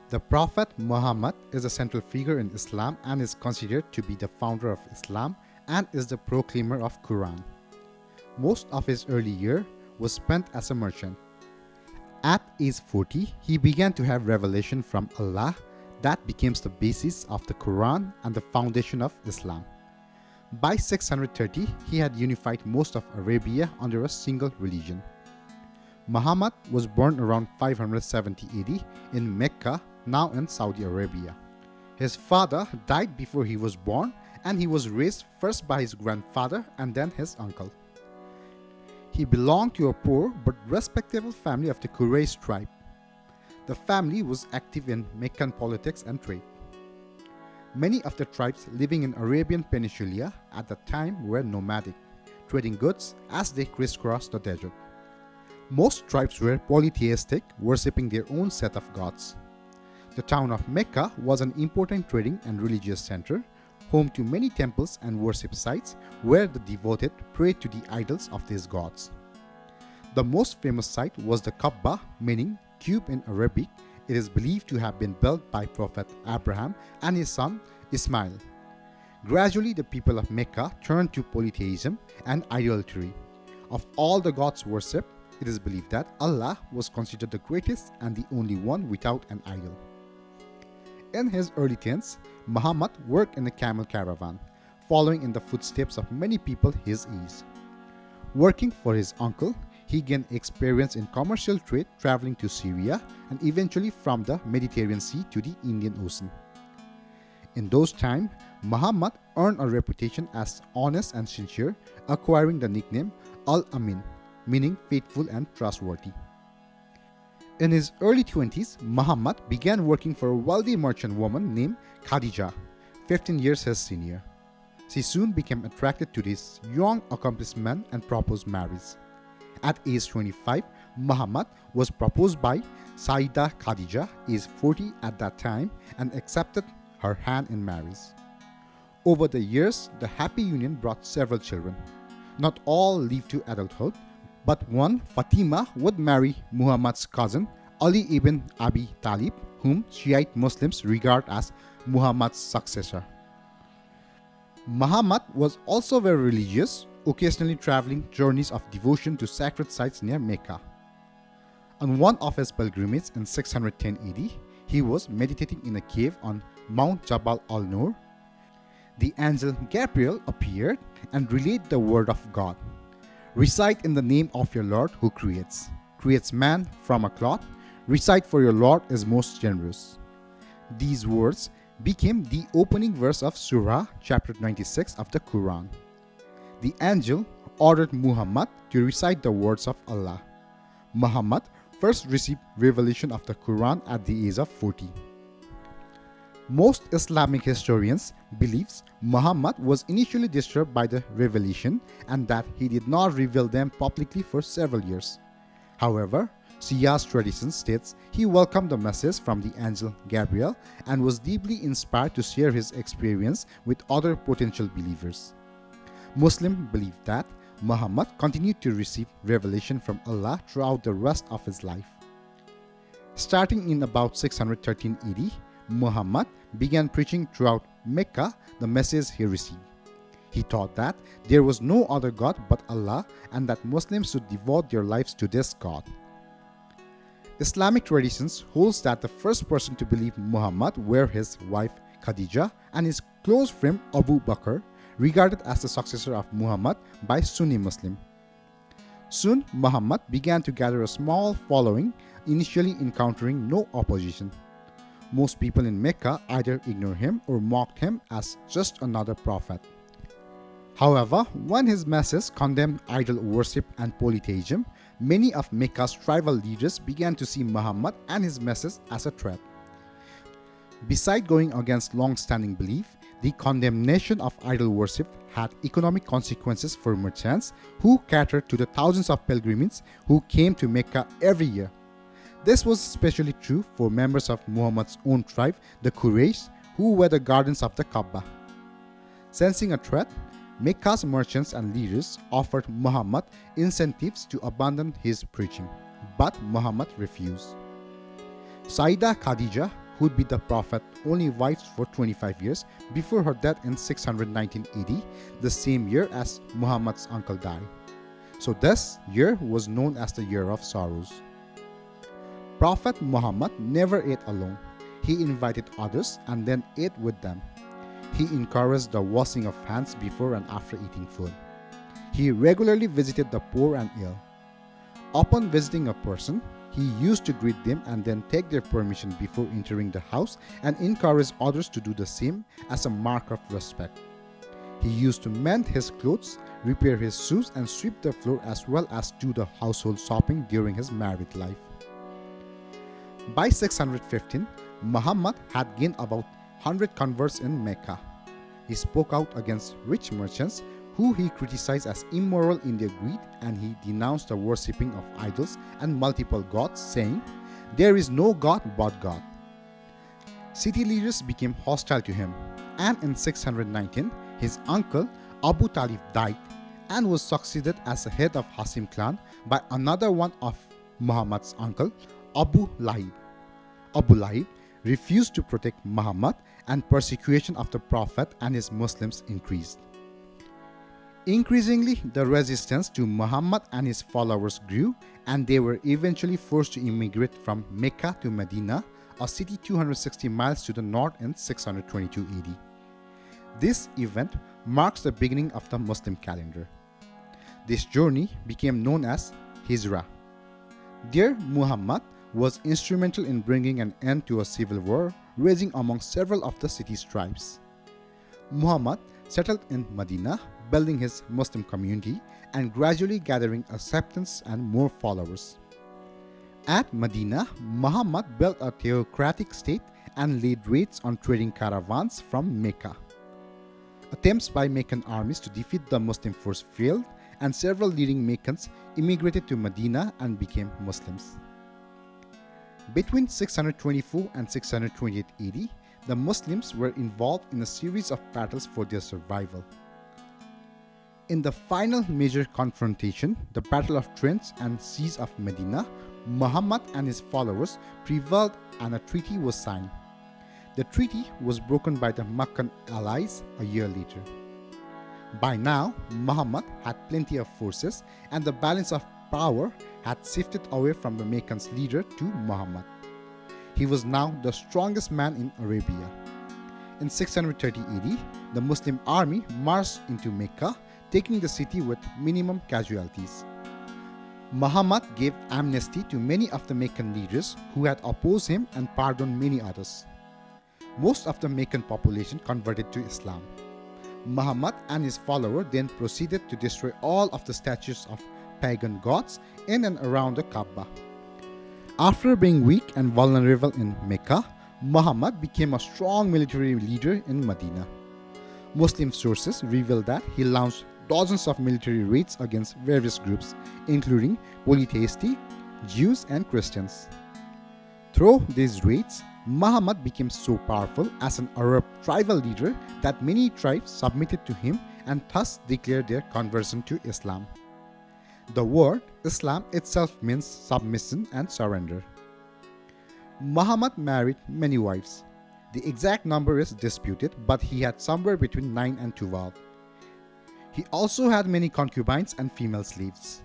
The Prophet Muhammad is a central figure in Islam and is considered to be the founder of Islam and is the proclaimer of Quran. Most of his early year was spent as a merchant. At age 40, he began to have revelation from Allah that became the basis of the Quran and the foundation of Islam. By 630, he had unified most of Arabia under a single religion. Muhammad was born around 570 AD in Mecca, now in Saudi Arabia. His father died before he was born, and he was raised first by his grandfather and then his uncle. He belonged to a poor but respectable family of the Quraysh tribe. The family was active in Meccan politics and trade. Many of the tribes living in Arabian Peninsula at the time were nomadic, trading goods as they crisscrossed the desert. Most tribes were polytheistic, worshipping their own set of gods. The town of Mecca was an important trading and religious center, home to many temples and worship sites where the devoted prayed to the idols of these gods. The most famous site was the Kaaba, meaning cube in Arabic. It is believed to have been built by Prophet Abraham and his son Ismail. Gradually, the people of Mecca turned to polytheism and idolatry. Of all the gods worshipped, it is believed that Allah was considered the greatest and the only one without an idol. In his early teens, Muhammad worked in a camel caravan, following in the footsteps of many people his age. Working for his uncle, he gained experience in commercial trade, traveling to Syria and eventually from the Mediterranean Sea to the Indian Ocean. In those times, Muhammad earned a reputation as honest and sincere, acquiring the nickname Al-Amin, meaning faithful and trustworthy. In his early 20s, Muhammad began working for a wealthy merchant woman named Khadija, 15 years his senior. She soon became attracted to this young accomplished man and proposed marriage. At age 25, Muhammad was proposed by Saida Khadija, age 40 at that time, and accepted her hand in marriage. Over the years, the happy union brought several children. Not all lived to adulthood, but one, Fatima, would marry Muhammad's cousin, Ali ibn Abi Talib, whom Shiite Muslims regard as Muhammad's successor. Muhammad was also very religious, occasionally traveling journeys of devotion to sacred sites near Mecca. On one of his pilgrimages in 610 AD, he was meditating in a cave on Mount Jabal al-Nur. The angel Gabriel appeared and relayed the word of God. Recite in the name of your Lord who creates man from a cloth. Recite, for your Lord is most generous. These words became the opening verse of Surah chapter 96 of the Quran. The angel ordered Muhammad to recite the words of Allah. Muhammad first received revelation of the Quran at the age of 40. Most Islamic historians believe Muhammad was initially disturbed by the revelation and that he did not reveal them publicly for several years. However, Shia's tradition states he welcomed the message from the angel Gabriel and was deeply inspired to share his experience with other potential believers. Muslims believe that Muhammad continued to receive revelation from Allah throughout the rest of his life. Starting in about 613 AD, Muhammad began preaching throughout Mecca the message he received. He taught that there was no other God but Allah and that Muslims should devote their lives to this God. Islamic traditions holds that the first person to believe Muhammad were his wife Khadija and his close friend Abu Bakr, regarded as the successor of Muhammad by Sunni Muslims. Soon, Muhammad began to gather a small following, initially encountering no opposition. Most people in Mecca either ignored him or mocked him as just another prophet. However, when his message condemned idol worship and polytheism, many of Mecca's tribal leaders began to see Muhammad and his message as a threat. Besides going against long-standing belief, the condemnation of idol worship had economic consequences for merchants who catered to the thousands of pilgrims who came to Mecca every year. This was especially true for members of Muhammad's own tribe, the Quraysh, who were the guardians of the Kaaba. Sensing a threat, Mecca's merchants and leaders offered Muhammad incentives to abandon his preaching, but Muhammad refused. Saida Khadija, who'd be the Prophet only wife for 25 years before her death in 619 AD, the same year as Muhammad's uncle died. So this year was known as the Year of Sorrows. Prophet Muhammad never ate alone. He invited others and then ate with them. He encouraged the washing of hands before and after eating food. He regularly visited the poor and ill. Upon visiting a person, he used to greet them and then take their permission before entering the house and encourage others to do the same as a mark of respect. He used to mend his clothes, repair his shoes, and sweep the floor as well as do the household shopping during his married life. By 615, Muhammad had gained about 100 converts in Mecca. He spoke out against rich merchants who he criticized as immoral in their greed, and he denounced the worshipping of idols and multiple gods, saying, "There is no God but God." City leaders became hostile to him, and in 619, his uncle Abu Talib died and was succeeded as the head of Hashim clan by another one of Muhammad's uncle, Abu Lahib. Abu Lahib refused to protect Muhammad, and persecution of the Prophet and his Muslims increased. Increasingly, the resistance to Muhammad and his followers grew, and they were eventually forced to immigrate from Mecca to Medina, a city 260 miles to the north in 622 AD. This event marks the beginning of the Muslim calendar. This journey became known as Hijrah. There, Muhammad was instrumental in bringing an end to a civil war raging among several of the city's tribes. Muhammad settled in Medina, building his Muslim community and gradually gathering acceptance and more followers. At Medina, Muhammad built a theocratic state and led raids on trading caravans from Mecca. Attempts by Meccan armies to defeat the Muslim force failed, and several leading Meccans immigrated to Medina and became Muslims. Between 624 and 628 AD, the Muslims were involved in a series of battles for their survival. In the final major confrontation, the Battle of Trench and Siege of Medina, Muhammad and his followers prevailed and a treaty was signed. The treaty was broken by the Meccan allies a year later. By now, Muhammad had plenty of forces, and the balance of power had shifted away from the Meccan's leader to Muhammad. He was now the strongest man in Arabia. In 630 AD, the Muslim army marched into Mecca, taking the city with minimum casualties. Muhammad gave amnesty to many of the Meccan leaders who had opposed him and pardoned many others. Most of the Meccan population converted to Islam. Muhammad and his followers then proceeded to destroy all of the statues of pagan gods in and around the Kaaba. After being weak and vulnerable in Mecca, Muhammad became a strong military leader in Medina. Muslim sources reveal that he launched dozens of military raids against various groups, including polytheistic, Jews, and Christians. Through these raids, Muhammad became so powerful as an Arab tribal leader that many tribes submitted to him and thus declared their conversion to Islam. The word Islam itself means submission and surrender. Muhammad married many wives. The exact number is disputed, but he had somewhere between 9 and 12. He also had many concubines and female slaves.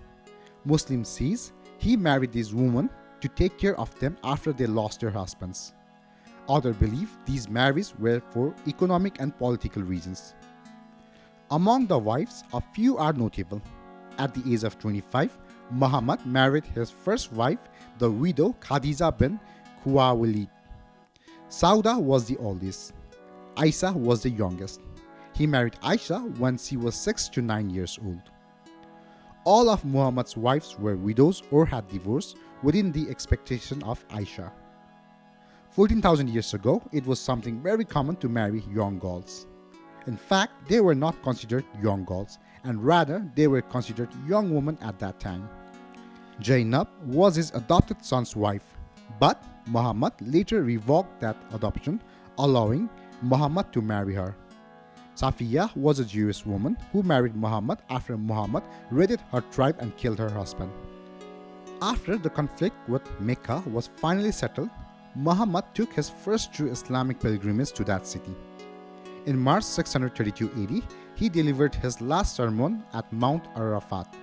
Muslims say he married these women to take care of them after they lost their husbands. Others believe these marriages were for economic and political reasons. Among the wives, a few are notable. At the age of 25, Muhammad married his first wife, the widow Khadija bin Khuwaylid. Sauda was the oldest. Aisha was the youngest. He married Aisha when she was 6 to 9 years old. All of Muhammad's wives were widows or had divorced within the expectation of Aisha. 14,000 years ago, it was something very common to marry young girls. In fact, they were not considered young girls, and rather they were considered young women at that time. Zainab was his adopted son's wife, but Muhammad later revoked that adoption, allowing Muhammad to marry her. Safiya was a Jewish woman who married Muhammad after Muhammad raided her tribe and killed her husband. After the conflict with Mecca was finally settled, Muhammad took his first true Islamic pilgrimage to that city. In March 632 AD, he delivered his last sermon at Mount Arafat.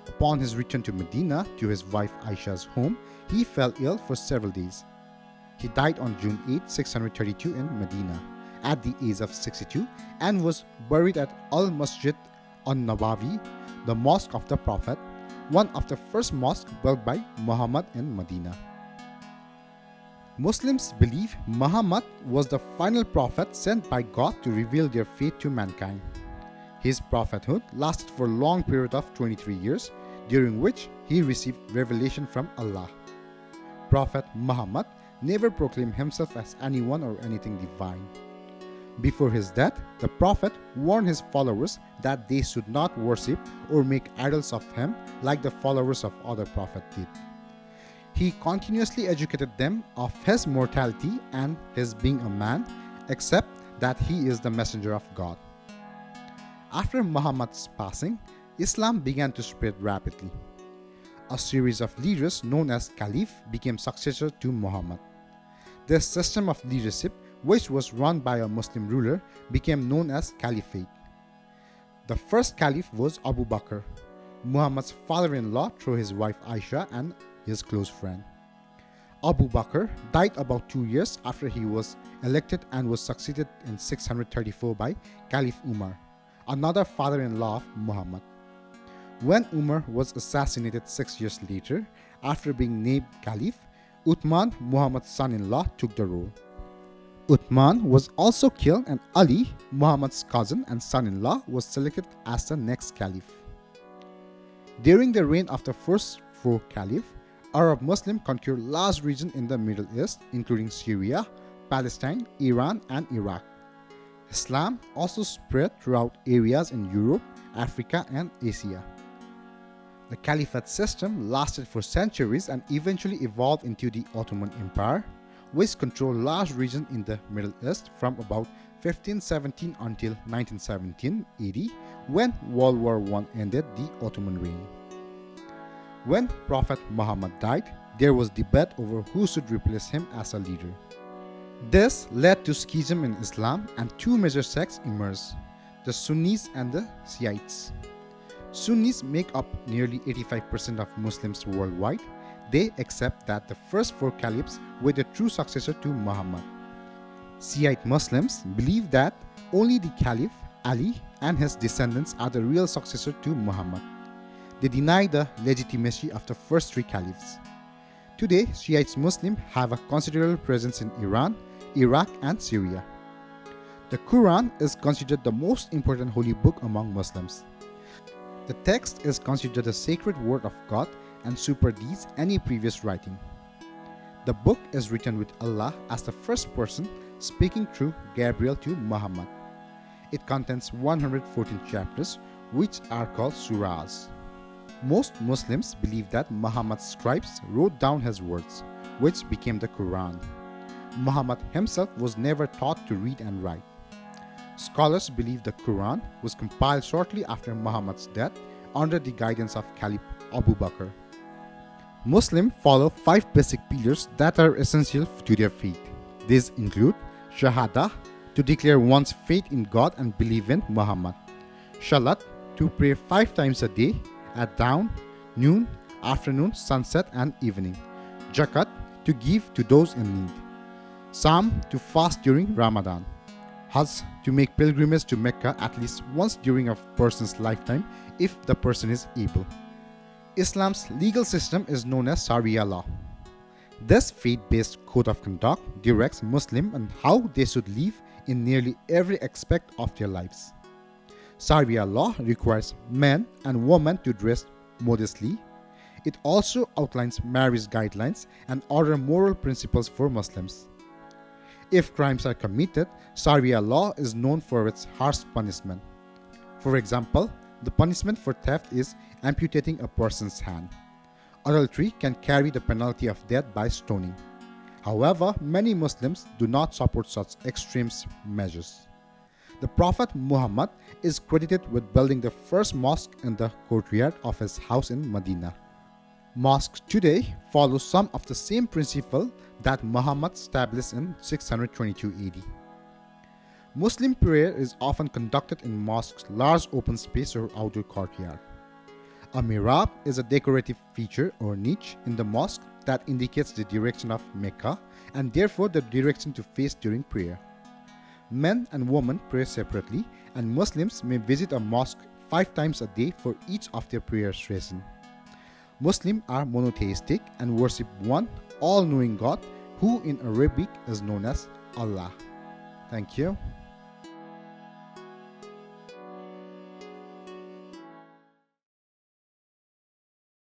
Upon his return to Medina to his wife Aisha's home, he fell ill for several days. He died on June 8, 632 in Medina at the age of 62 and was buried at Al-Masjid an-Nabawi, the Mosque of the Prophet, one of the first mosques built by Muhammad in Medina. Muslims believe Muhammad was the final prophet sent by God to reveal their faith to mankind. His prophethood lasted for a long period of 23 years, during which he received revelation from Allah. Prophet Muhammad never proclaimed himself as anyone or anything divine. Before his death, the Prophet warned his followers that they should not worship or make idols of him like the followers of other prophets did. He continuously educated them of his mortality and his being a man, except that he is the messenger of God. After Muhammad's passing, Islam began to spread rapidly. A series of leaders known as Caliph became successor to Muhammad. This system of leadership, which was run by a Muslim ruler, became known as Caliphate. The first Caliph was Abu Bakr, Muhammad's father-in-law through his wife Aisha and his close friend. Abu Bakr died about 2 years after he was elected and was succeeded in 634 by Caliph Umar, another father-in-law of Muhammad. When Umar was assassinated 6 years later, after being named Caliph, Uthman, Muhammad's son-in-law, took the role. Uthman was also killed and Ali, Muhammad's cousin and son-in-law, was selected as the next Caliph. During the reign of the first four Caliphs, Arab Muslims conquered large regions in the Middle East, including Syria, Palestine, Iran, and Iraq. Islam also spread throughout areas in Europe, Africa, and Asia. The Caliphate system lasted for centuries and eventually evolved into the Ottoman Empire, which controlled large regions in the Middle East from about 1517 until 1917 AD, when World War I ended the Ottoman reign. When Prophet Muhammad died, there was debate over who should replace him as a leader. This led to schism in Islam and two major sects emerged, the Sunnis and the Shiites. Sunnis make up nearly 85% of Muslims worldwide. They accept that the first four caliphs were the true successor to Muhammad. Shiite Muslims believe that only the Caliph, Ali, and his descendants are the real successor to Muhammad. They deny the legitimacy of the first three caliphs. Today, Shiite Muslims have a considerable presence in Iran, Iraq, and Syria. The Quran is considered the most important holy book among Muslims. The text is considered a sacred word of God and supersedes any previous writing. The book is written with Allah as the first person, speaking through Gabriel to Muhammad. It contains 114 chapters, which are called surahs. Most Muslims believe that Muhammad's scribes wrote down his words, which became the Quran. Muhammad himself was never taught to read and write. Scholars believe the Quran was compiled shortly after Muhammad's death under the guidance of Caliph Abu Bakr. Muslims follow 5 basic pillars that are essential to their faith. These include Shahada, to declare one's faith in God and believe in Muhammad; Shalat, to pray 5 times a day, at dawn, noon, afternoon, sunset, and evening; Zakat, to give to those in need; Sam, to fast during Ramadan; Hajj, to make pilgrimage to Mecca at least once during a person's lifetime if the person is able. Islam's legal system is known as Sharia law. This faith-based code of conduct directs Muslims on how they should live in nearly every aspect of their lives. Sharia law requires men and women to dress modestly. It also outlines marriage guidelines and other moral principles for Muslims. If crimes are committed, Sharia law is known for its harsh punishment. For example, the punishment for theft is amputating a person's hand. Adultery can carry the penalty of death by stoning. However, many Muslims do not support such extreme measures. The Prophet Muhammad is credited with building the first mosque in the courtyard of his house in Medina. Mosques today follow some of the same principle that Muhammad established in 622 AD. Muslim prayer is often conducted in mosques' large open space or outdoor courtyard. A mihrab is a decorative feature or niche in the mosque that indicates the direction of Mecca and therefore the direction to face during prayer. Men and women pray separately, and Muslims may visit a mosque 5 times a day for each of their prayer sessions. Muslims are monotheistic and worship one all-knowing God who in Arabic is known as Allah. Thank you.